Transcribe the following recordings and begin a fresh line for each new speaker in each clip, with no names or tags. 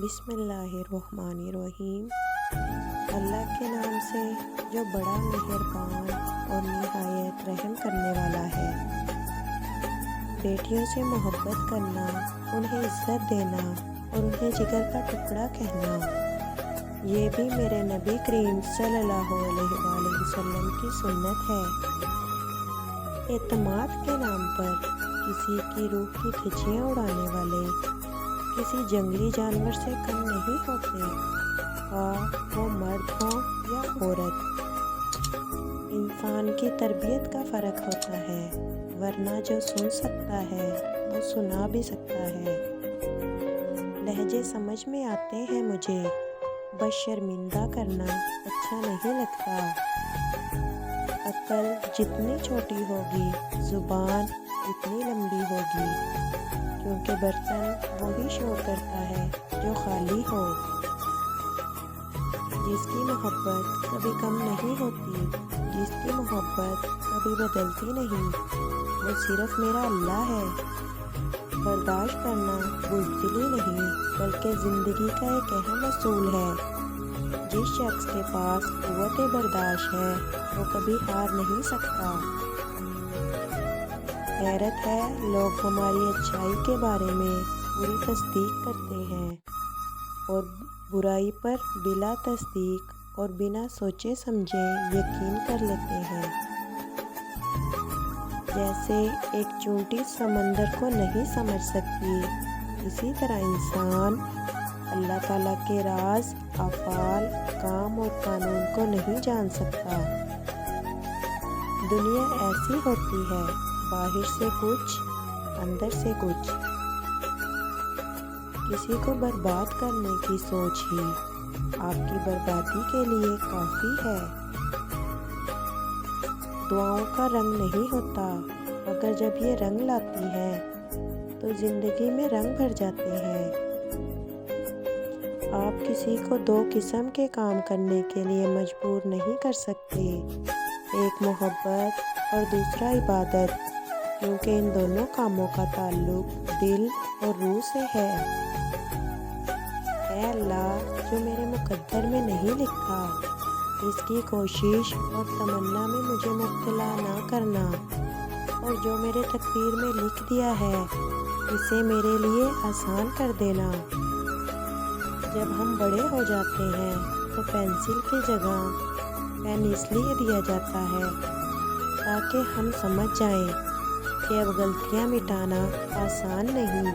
بسم اللہ الرحمن الرحیم۔ اللہ کے نام سے جو بڑا مہربان اور نہایت رحم کرنے والا ہے۔ بیٹیوں سے محبت کرنا، انہیں عزت دینا اور انہیں جگر کا ٹکڑا کہنا، یہ بھی میرے نبی کریم صلی اللہ علیہ وآلہ وسلم کی سنت ہے۔ اعتماد کے نام پر کسی کی روح کی دھجیاں اڑانے والے کسی جنگلی جانور سے کم نہیں ہوتے، خواہ وہ مرد ہوں یا عورت۔ انسان کی تربیت کا فرق ہوتا ہے، ورنہ جو سن سکتا ہے وہ سنا بھی سکتا ہے۔ لہجے سمجھ میں آتے ہیں مجھے، بس شرمندہ کرنا اچھا نہیں لگتا۔ عقل جتنی چھوٹی ہوگی، زبان اتنی لمبی ہوگی، کیونکہ برتن وہی شور کرتا ہے جو خالی ہو۔ جس کی محبت کبھی کم نہیں ہوتی، جس کی محبت کبھی بدلتی نہیں، وہ صرف میرا اللہ ہے۔ برداشت کرنا بزدلی نہیں، بلکہ زندگی کا ایک اہم اصول ہے۔ جس شخص کے پاس قوت برداشت ہے وہ کبھی ہار نہیں سکتا۔ حیرت ہے، لوگ ہماری اچھائی کے بارے میں پوری تصدیق کرتے ہیں اور برائی پر بلا تصدیق اور بنا سوچے سمجھے یقین کر لیتے ہیں۔ جیسے ایک چونٹی سمندر کو نہیں سمجھ سکتی، اسی طرح انسان اللہ تعالیٰ کے راز، افعال، کام اور قانون کو نہیں جان سکتا۔ دنیا ایسی ہوتی ہے، باہر سے کچھ، اندر سے کچھ۔ کسی کو برباد کرنے کی سوچ ہی آپ کی بربادی کے لیے کافی ہے۔ دعاؤں کا رنگ نہیں ہوتا، مگر جب یہ رنگ لاتی ہے تو زندگی میں رنگ بھر جاتے ہیں۔ آپ کسی کو دو قسم کے کام کرنے کے لیے مجبور نہیں کر سکتے، ایک محبت اور دوسرا عبادت، کیونکہ ان دونوں کاموں کا تعلق دل اور روح سے ہے۔ اے اللہ، جو میرے مقدر میں نہیں لکھا، اس کی کوشش اور تمنا میں مجھے مبتلا نہ کرنا، اور جو میرے تقدیر میں لکھ دیا ہے اسے میرے لیے آسان کر دینا۔ جب ہم بڑے ہو جاتے ہیں تو پینسل کی جگہ پین اس لیے دیا جاتا ہے تاکہ ہم سمجھ جائیں کہ اب غلطیاں مٹانا آسان نہیں۔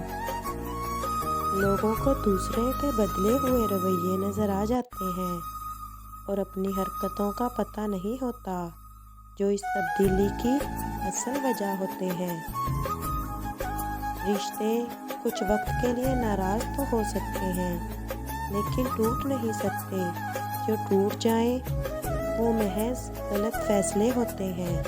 لوگوں کو دوسرے کے بدلے ہوئے رویے نظر آ جاتے ہیں اور اپنی حرکتوں کا پتہ نہیں ہوتا، جو اس تبدیلی کی اصل وجہ ہوتے ہیں۔ رشتے کچھ وقت کے لیے ناراض تو ہو سکتے ہیں، لیکن ٹوٹ نہیں سکتے۔ جو ٹوٹ جائیں وہ محض غلط فیصلے ہوتے ہیں۔